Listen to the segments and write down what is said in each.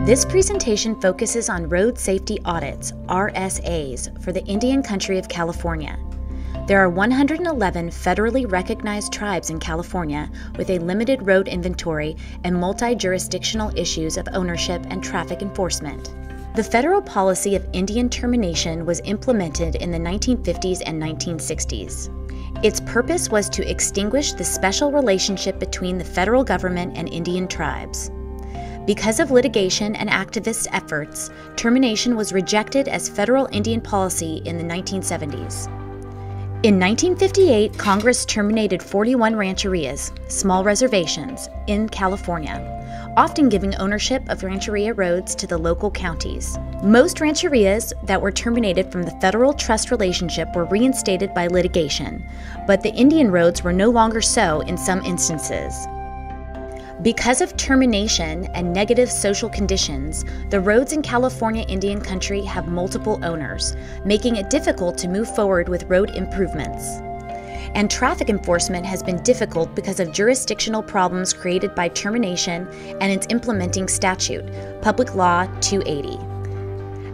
This presentation focuses on road safety audits, RSAs, for the Indian country of California. There are 111 federally recognized tribes in California with a limited road inventory and multi-jurisdictional issues of ownership and traffic enforcement. The federal policy of Indian termination was implemented in the 1950s and 1960s. Its purpose was to extinguish the special relationship between the federal government and Indian tribes. Because of litigation and activist efforts, termination was rejected as federal Indian policy in the 1970s. In 1958, Congress terminated 41 rancherias, small reservations, in California, often giving ownership of rancheria roads to the local counties. Most rancherias that were terminated from the federal trust relationship were reinstated by litigation, but the Indian roads were no longer so in some instances. Because of termination and negative social conditions, the roads in California Indian country have multiple owners, making it difficult to move forward with road improvements. And traffic enforcement has been difficult because of jurisdictional problems created by termination and its implementing statute, Public Law 280.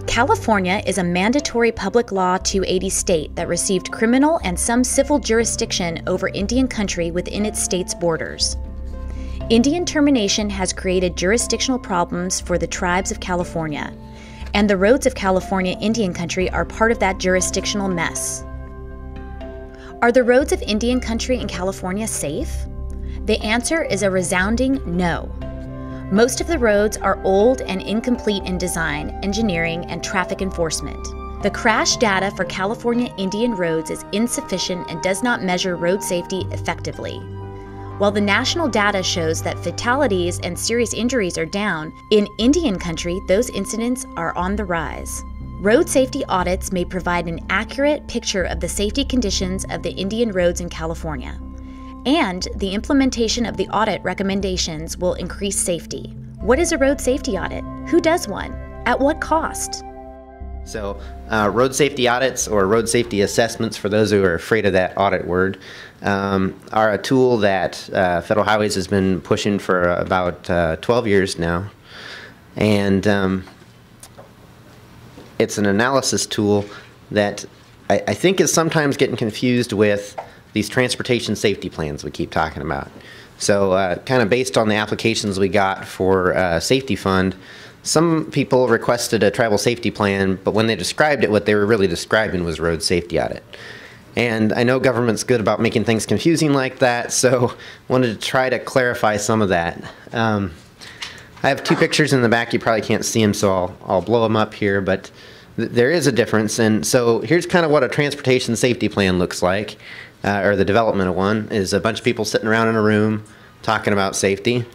California is a mandatory Public Law 280 state that received criminal and some civil jurisdiction over Indian country within its state's borders. Indian termination has created jurisdictional problems for the tribes of California, and the roads of California Indian country are part of that jurisdictional mess. Are the roads of Indian country in California safe? The answer is a resounding no. Most of the roads are old and incomplete in design, engineering, and traffic enforcement. The crash data for California Indian roads is insufficient and does not measure road safety effectively. While the national data shows that fatalities and serious injuries are down, in Indian country, those incidents are on the rise. Road safety audits may provide an accurate picture of the safety conditions of the Indian roads in California. And the implementation of the audit recommendations will increase safety. What is a road safety audit? Who does one? At what cost? So, road safety audits, or road safety assessments, for those who are afraid of that audit word, are a tool that Federal Highways has been pushing for about 12 years now. And it's an analysis tool that I think is sometimes getting confused with these transportation safety plans we keep talking about. So kind of based on the applications we got for Safety Fund, some people requested a tribal safety plan, but when they described it, what they were really describing was road safety audit. And I know government's good about making things confusing like that, so wanted to try to clarify some of that. I have two pictures in the back. You probably can't see them, so I'll blow them up here, but there is a difference. And so here's kind of what a transportation safety plan looks like, or the development of one, is a bunch of people sitting around in a room talking about safety.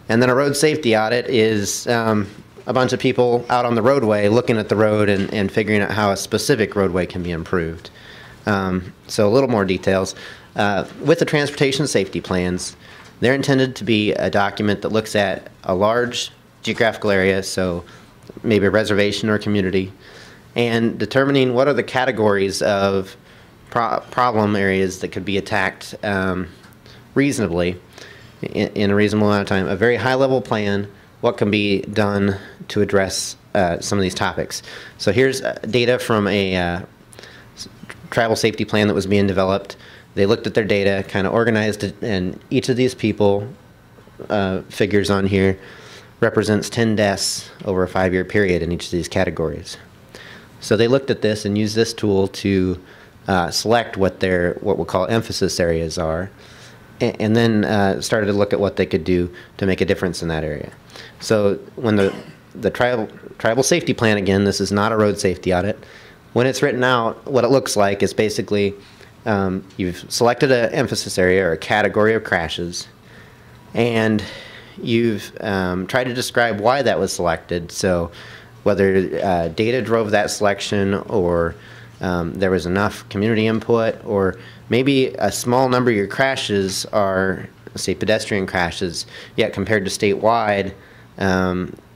And then a road safety audit is a bunch of people out on the roadway looking at the road and figuring out how a specific roadway can be improved. So a little more details. With the transportation safety plans, they're intended to be a document that looks at a large geographical area, so maybe a reservation or a community, and determining what are the categories of problem areas that could be attacked reasonably in a reasonable amount of time. A very high-level plan, what can be done to address some of these topics. So here's data from a tribal safety plan that was being developed. They looked at their data, kind of organized it, and each of these people, figures on here, represents 10 deaths over a 5-year period in each of these categories. So they looked at this and used this tool to select what we'll call emphasis areas are, and then started to look at what they could do to make a difference in that area. So when the tribal safety plan, again, this is not a road safety audit. When it's written out, what it looks like is basically you've selected an emphasis area or a category of crashes, and you've tried to describe why that was selected. So whether data drove that selection, or there was enough community input, or maybe a small number of your crashes are, say, pedestrian crashes, yet compared to statewide,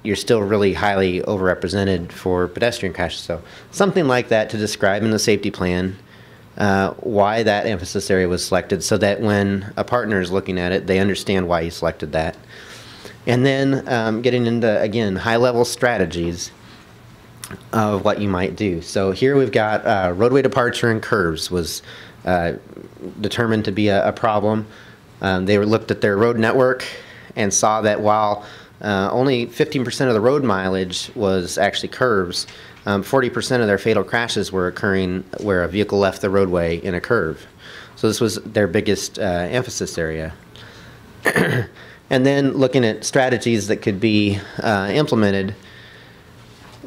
you're still really highly overrepresented for pedestrian crashes. So something like that to describe in the safety plan why that emphasis area was selected, so that when a partner is looking at it, they understand why you selected that. And then getting into, again, high-level strategies of what you might do. So here we've got roadway departure and curves was determined to be a problem. They looked at their road network and saw that while only 15% of the road mileage was actually curves, 40% of their fatal crashes were occurring where a vehicle left the roadway in a curve. So this was their biggest emphasis area. And then looking at strategies that could be implemented,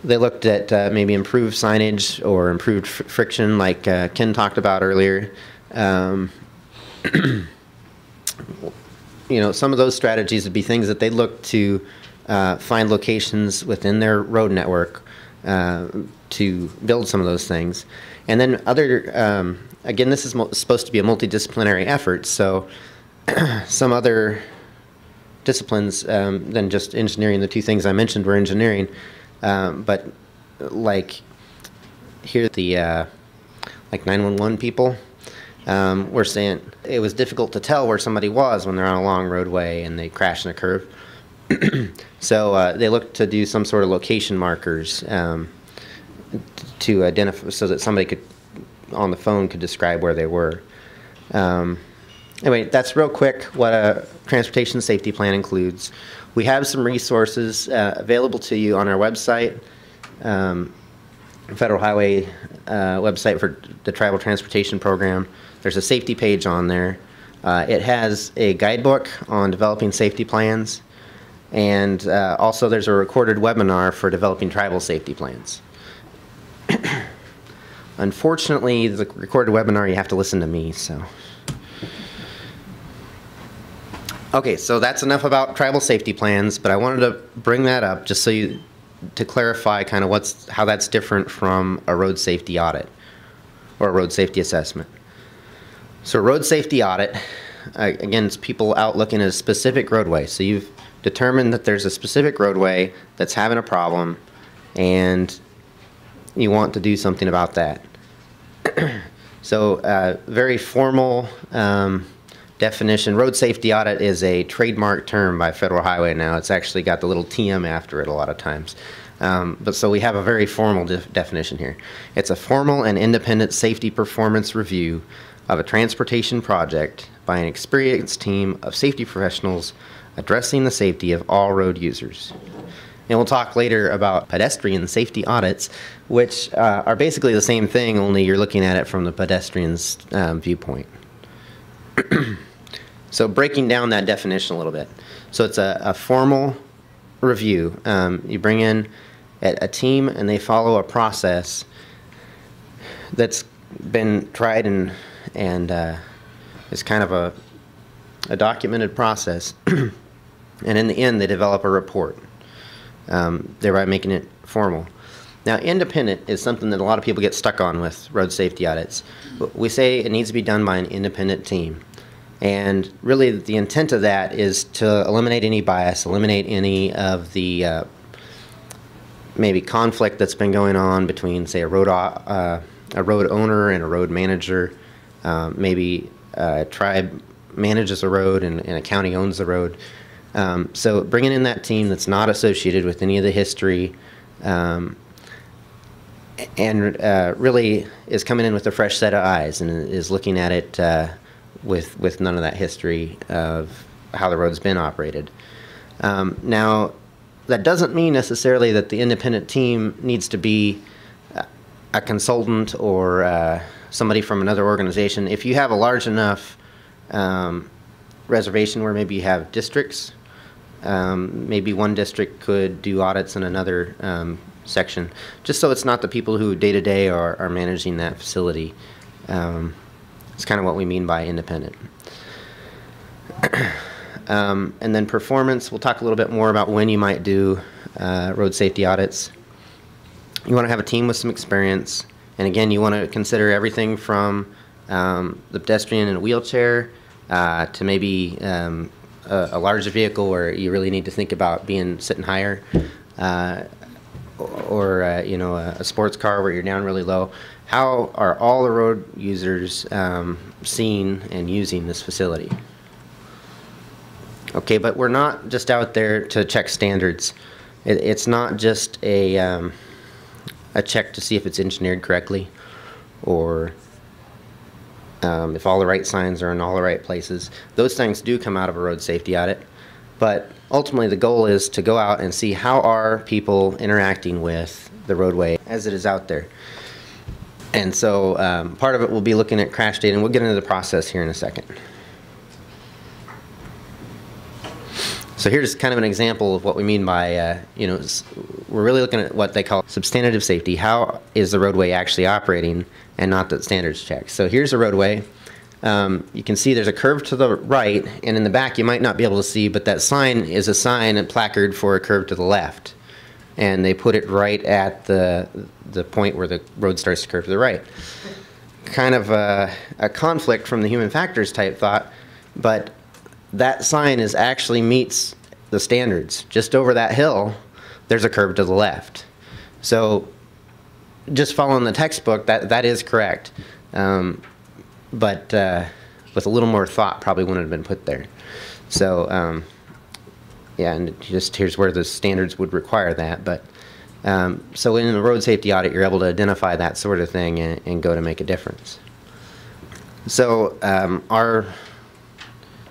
they looked at maybe improved signage or improved friction, like Ken talked about earlier. You know, some of those strategies would be things that they look to find locations within their road network to build some of those things. And then other, again, this is supposed to be a multidisciplinary effort, so some other disciplines than just engineering, the two things I mentioned were engineering, but like here the like 911 people were saying it was difficult to tell where somebody was when they're on a long roadway and they crash in a curve. So they looked to do some sort of location markers to identify, so that somebody could, on the phone, could describe where they were. Anyway, that's real quick what a transportation safety plan includes. We have some resources available to you on our website, Federal Highway website for the Tribal Transportation Program. There's a safety page on there. It has a guidebook on developing safety plans, and also there's a recorded webinar for developing tribal safety plans. Unfortunately, the recorded webinar, you have to listen to me, so. Okay, so that's enough about tribal safety plans, but I wanted to bring that up just so you, to clarify kind of how that's different from a road safety audit or a road safety assessment. So a road safety audit, again, it's people out looking at a specific roadway. So you've determined that there's a specific roadway that's having a problem and you want to do something about that. So very formal definition. Road safety audit is a trademark term by Federal Highway now. It's actually got the little TM after it a lot of times. But so we have a very formal definition here. It's a formal and independent safety performance review of a transportation project by an experienced team of safety professionals addressing the safety of all road users. And we'll talk later about pedestrian safety audits, which are basically the same thing, only you're looking at it from the pedestrian's viewpoint. So breaking down that definition a little bit. So it's a formal review. You bring in a team and they follow a process that's been tried and is kind of a documented process. And in the end, they develop a report, thereby making it formal. Now, independent is something that a lot of people get stuck on with road safety audits. We say it needs to be done by an independent team. And really, the intent of that is to eliminate any bias, eliminate any of the maybe conflict that's been going on between, say, a road owner and a road manager. Maybe a tribe manages a road and a county owns the road. So bringing in that team that's not associated with any of the history and really is coming in with a fresh set of eyes and is looking at it with none of that history of how the road's been operated. Now, that doesn't mean necessarily that the independent team needs to be a consultant or somebody from another organization. If you have a large enough reservation where maybe you have districts, maybe one district could do audits in another section, just so it's not the people who day-to-day are managing that facility. It's kind of what we mean by independent. And then performance, we'll talk a little bit more about when you might do road safety audits. You want to have a team with some experience, and again, you want to consider everything from the pedestrian in a wheelchair to maybe a larger vehicle where you really need to think about sitting higher, or you know, a sports car where you're down really low. How are all the road users seeing and using this facility? Okay, but we're not just out there to check standards. It's not just a check to see if it's engineered correctly, or if all the right signs are in all the right places. Those things do come out of a road safety audit, but ultimately the goal is to go out and see how are people interacting with the roadway as it is out there. And so part of it will be looking at crash data, and we'll get into the process here in a second. So here's kind of an example of what we mean by, we're really looking at what they call substantive safety. How is the roadway actually operating, and not the standards check. So here's a roadway. You can see there's a curve to the right, and in the back you might not be able to see, but that sign is a sign, a placard for a curve to the left. And they put it right at the point where the road starts to curve to the right. Kind of a conflict from the human factors type thought, but that sign actually meets the standards. Just over that hill, there's a curve to the left. So just following the textbook, that is correct. But with a little more thought, probably wouldn't have been put there. So yeah, and just here's where the standards would require that. But so in the road safety audit, you're able to identify that sort of thing and go to make a difference. So our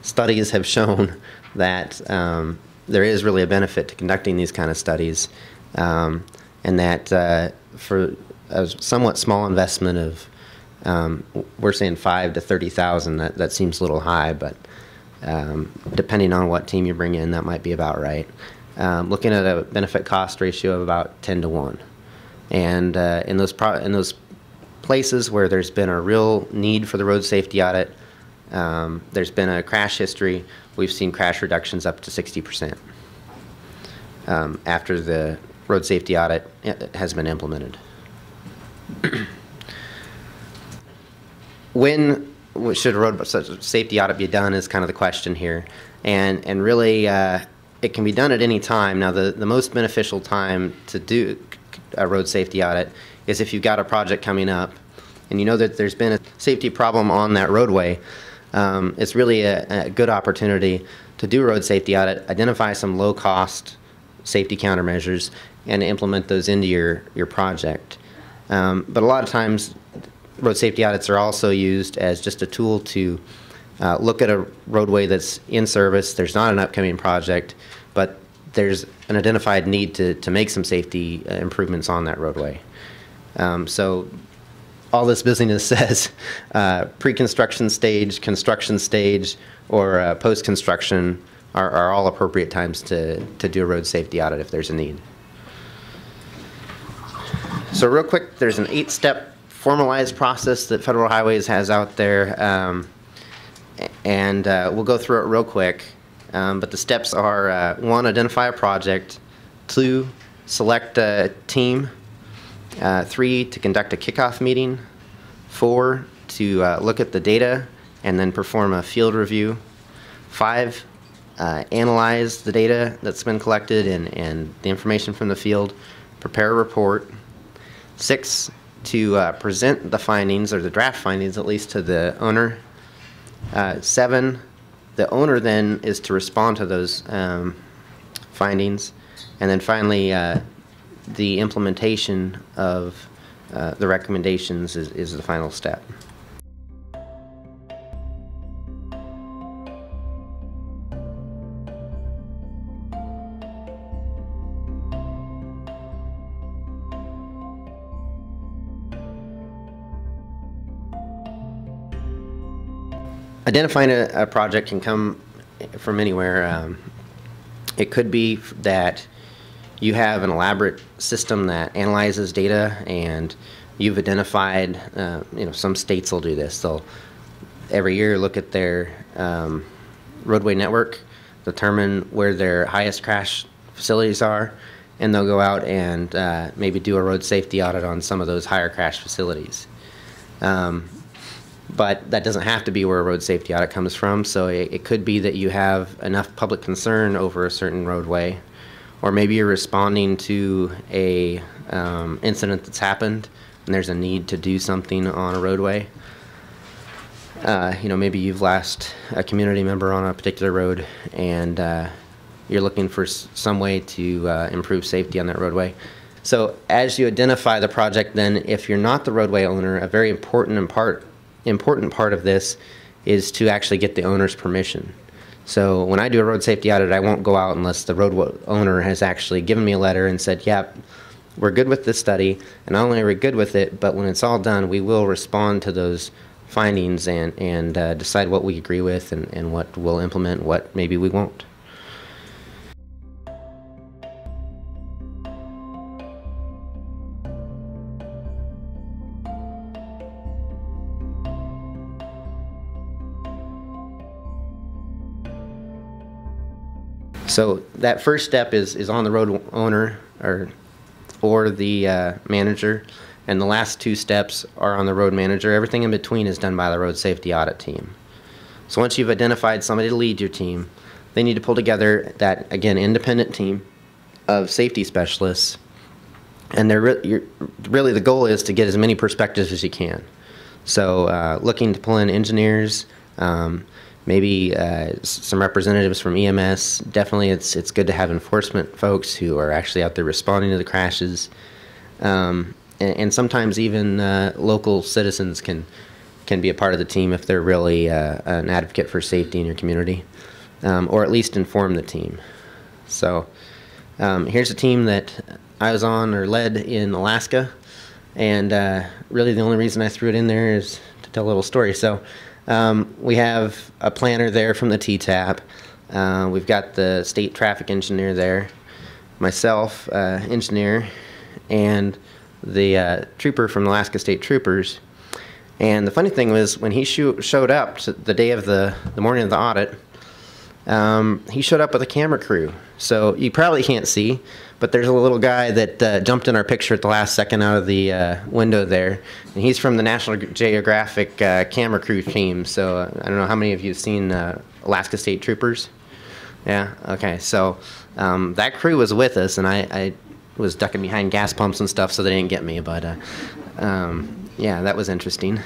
studies have shown that there is really a benefit to conducting these kind of studies, and that for a somewhat small investment of, we're saying $5,000 to $30,000, that seems a little high, but depending on what team you bring in, that might be about right. Looking at a benefit-cost ratio of about 10 to 1, and in those places where there's been a real need for the road safety audit, there's been a crash history, we've seen crash reductions up to 60% after the road safety audit has been implemented. When should a road safety audit be done is kind of the question here. And really, it can be done at any time. Now, the most beneficial time to do a road safety audit is if you've got a project coming up and you know that there's been a safety problem on that roadway. It's really a good opportunity to do a road safety audit, identify some low-cost safety countermeasures, and implement those into your project. But a lot of times, road safety audits are also used as just a tool to look at a roadway that's in service. There's not an upcoming project, but there's an identified need to make some safety improvements on that roadway. So all this busyness says pre-construction stage, construction stage, or post-construction are all appropriate times to do a road safety audit if there's a need. So real quick, there's an 8-step formalized process that Federal Highways has out there, and we'll go through it real quick. But the steps are 1, identify a project, 2, select a team, 3, to conduct a kickoff meeting, 4, to look at the data and then perform a field review, 5, analyze the data that's been collected and the information from the field, prepare a report, 6, to present the findings, or the draft findings at least, to the owner, 7, the owner then is to respond to those findings, and then finally the implementation of the recommendations is the final step. Identifying a project can come from anywhere. It could be that you have an elaborate system that analyzes data, and you've identified, some states will do this. They'll every year look at their roadway network, determine where their highest crash facilities are, and they'll go out and maybe do a road safety audit on some of those higher crash facilities. But that doesn't have to be where a road safety audit comes from. So it could be that you have enough public concern over a certain roadway, or maybe you're responding to a incident that's happened and there's a need to do something on a roadway. Maybe you've lost a community member on a particular road, and you're looking for some way to improve safety on that roadway. So as you identify the project, then if you're not the roadway owner, a very important part of this is to actually get the owner's permission. So when I do a road safety audit, I won't go out unless the road owner has actually given me a letter and said, yeah, we're good with this study, and not only are we good with it, but when it's all done, we will respond to those findings and decide what we agree with and what we'll implement, what maybe we won't. So that first step is on the road owner or the manager, and the last two steps are on the road manager. Everything in between is done by the road safety audit team. So once you've identified somebody to lead your team, they need to pull together that, again, independent team of safety specialists, and really the goal is to get as many perspectives as you can. So looking to pull in engineers, maybe some representatives from EMS. Definitely it's good to have enforcement folks who are actually out there responding to the crashes. And sometimes even local citizens can be a part of the team if they're really an advocate for safety in your community, or at least inform the team. So here's a team that I was on or led in Alaska, and really the only reason I threw it in there is to tell a little story. So we have a planner there from the TTAP. We've got the state traffic engineer there, myself, engineer, and the trooper from Alaska State Troopers. And the funny thing was, when he showed up the day of the morning of the audit, he showed up with a camera crew. So you probably can't see, but there's a little guy that jumped in our picture at the last second out of the window there. And he's from the National Geographic camera crew team. So I don't know how many of you have seen Alaska State Troopers? Yeah, okay. So that crew was with us, and I was ducking behind gas pumps and stuff so they didn't get me. But yeah, that was interesting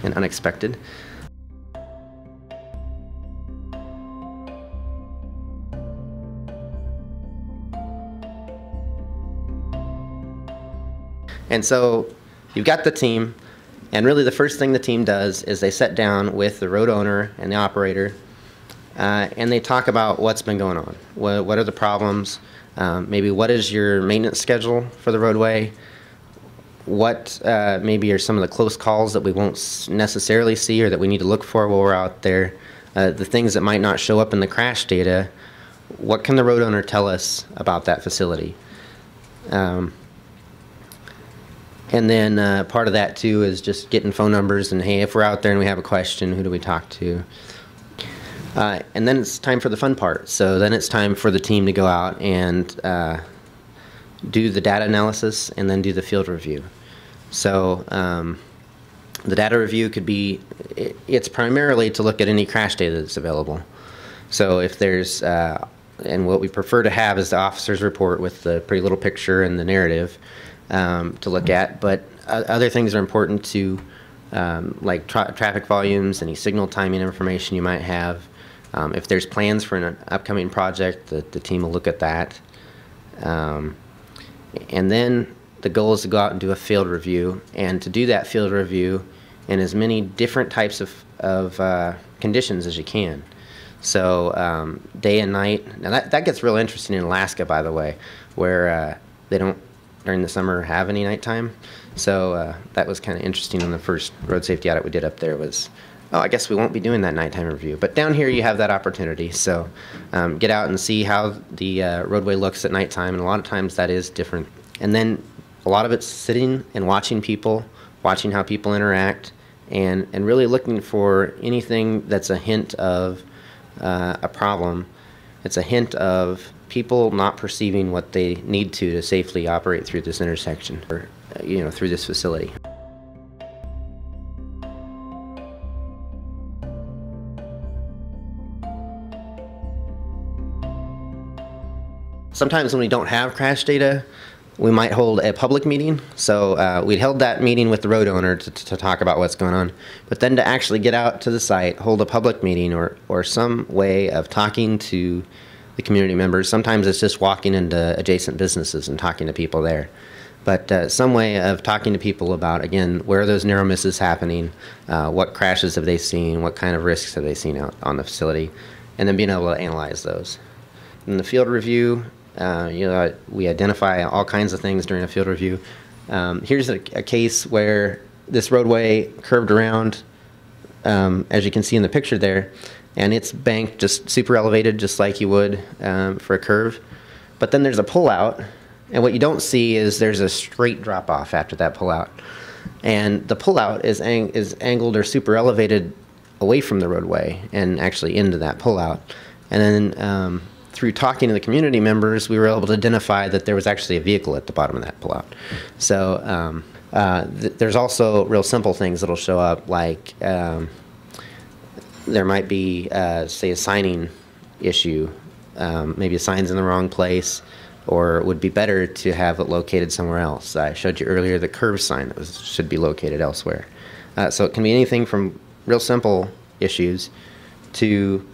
and unexpected. And so you've got the team, and really the first thing the team does is they sit down with the road owner and the operator, and they talk about what's been going on. What are the problems? Maybe what is your maintenance schedule for the roadway? What maybe are some of the close calls that we won't necessarily see or that we need to look for while we're out there? The things that might not show up in the crash data. What can the road owner tell us about that facility? And then part of that too is just getting phone numbers and, hey, if we're out there and we have a question, who do we talk to? And then it's time for the fun part. So then it's time for the team to go out and do the data analysis and then do the field review. So the data review could be, it's primarily to look at any crash data that's available. So if there's, and what we prefer to have is the officer's report with the pretty little picture and the narrative to look at, but other things are important too, like traffic volumes, any signal timing information you might have. If there's plans for an upcoming project, the team will look at that. And then the goal is to go out and do a field review, and to do that field review in as many different types of conditions as you can. So day and night. Now that gets real interesting in Alaska, by the way, where they don't during the summer have any nighttime. So that was kind of interesting on the first road safety audit we did up there was, oh, I guess we won't be doing that nighttime review. But down here you have that opportunity. So get out and see how the roadway looks at nighttime, and a lot of times that is different. And then a lot of it's sitting and watching people, watching how people interact, and really looking for anything that's a hint of a problem. It's a hint of people not perceiving what they need to safely operate through this intersection or through this facility. Sometimes when we don't have crash data, we might hold a public meeting. So we'd held that meeting with the road owner to talk about what's going on. But then to actually get out to the site, hold a public meeting or some way of talking to the community members. Sometimes it's just walking into adjacent businesses and talking to people there. But some way of talking to people about, again, where are those narrow misses happening, what crashes have they seen, what kind of risks have they seen out on the facility, and then being able to analyze those. In the field review, we identify all kinds of things during a field review. Here's a case where this roadway curved around, as you can see in the picture there, and it's banked just super elevated, just like you would for a curve. But then there's a pullout, and what you don't see is there's a straight drop off after that pullout. And the pullout is angled or super elevated away from the roadway and actually into that pullout. And then through talking to the community members, we were able to identify that there was actually a vehicle at the bottom of that pullout. So there's also real simple things that'll show up, like there might be, say, a signing issue. Maybe a sign's in the wrong place, or it would be better to have it located somewhere else. I showed you earlier the curve sign that should be located elsewhere. So it can be anything from real simple issues to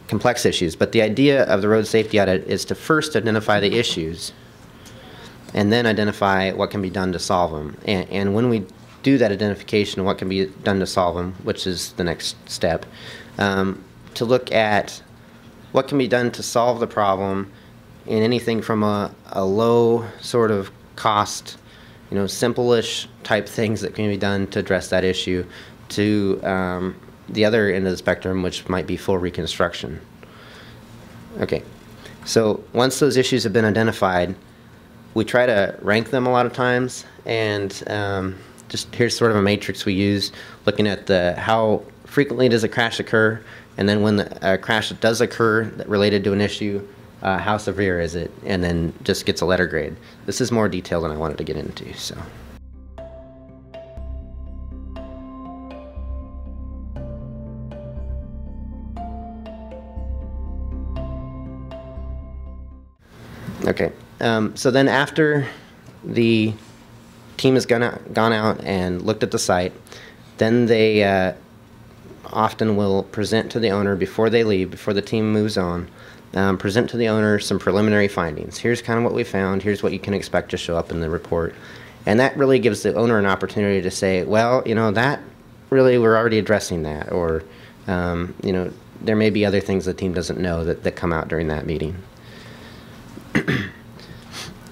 complex issues. But the idea of the road safety audit is to first identify the issues and then identify what can be done to solve them. And when we do that identification of what can be done to solve them, which is the next step, to look at what can be done to solve the problem in anything from a low sort of cost, simple-ish type things that can be done to address that issue, to the other end of the spectrum, which might be full reconstruction. Okay, so once those issues have been identified, we try to rank them a lot of times, and just here's sort of a matrix we use, looking at how frequently does a crash occur, and then when a crash does occur related to an issue, how severe is it, and then just gets a letter grade. This is more detailed than I wanted to get into, so. Okay, so then after the team has gone out and looked at the site, then they often will present to the owner before they leave, before the team moves on, present to the owner some preliminary findings. Here's kind of what we found, here's what you can expect to show up in the report. And that really gives the owner an opportunity to say, well, that really, we're already addressing that, or there may be other things the team doesn't know that come out during that meeting.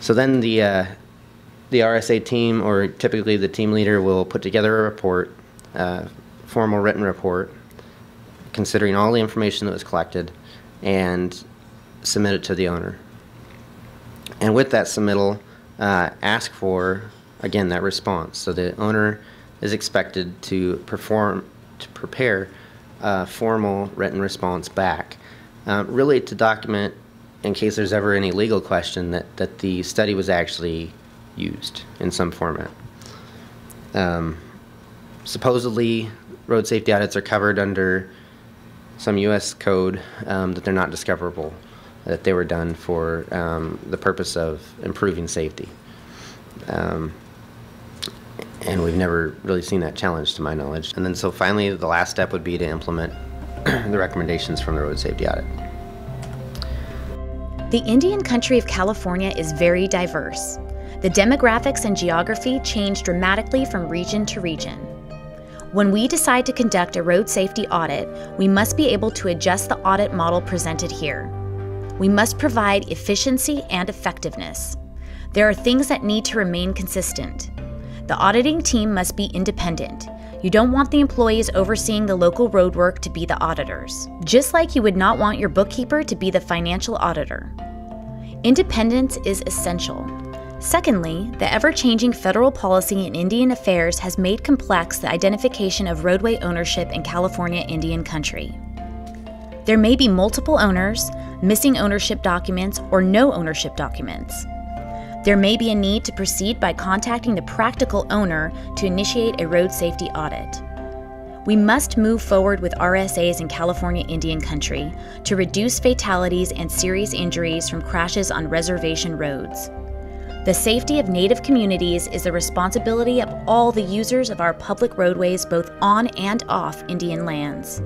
So then the RSA team, or typically the team leader, will put together a report, formal written report, considering all the information that was collected, and submit it to the owner. And with that submittal, ask for, again, that response. So the owner is expected to prepare a formal written response back, really to document, in case there's ever any legal question, that the study was actually used in some format. Supposedly, road safety audits are covered under some U.S. code, that they're not discoverable, that they were done for the purpose of improving safety. And we've never really seen that challenged, to my knowledge. And then so finally, the last step would be to implement the recommendations from the road safety audit. The Indian country of California is very diverse. The demographics and geography change dramatically from region to region. When we decide to conduct a road safety audit, we must be able to adjust the audit model presented here. We must provide efficiency and effectiveness. There are things that need to remain consistent. The auditing team must be independent. You don't want the employees overseeing the local roadwork to be the auditors, just like you would not want your bookkeeper to be the financial auditor. Independence is essential. Secondly, the ever-changing federal policy in Indian affairs has made complex the identification of roadway ownership in California Indian country. There may be multiple owners, missing ownership documents, or no ownership documents. There may be a need to proceed by contacting the practical owner to initiate a road safety audit. We must move forward with RSAs in California Indian country to reduce fatalities and serious injuries from crashes on reservation roads. The The safety of Native communities is the responsibility of all the users of our public roadways both on and off Indian lands.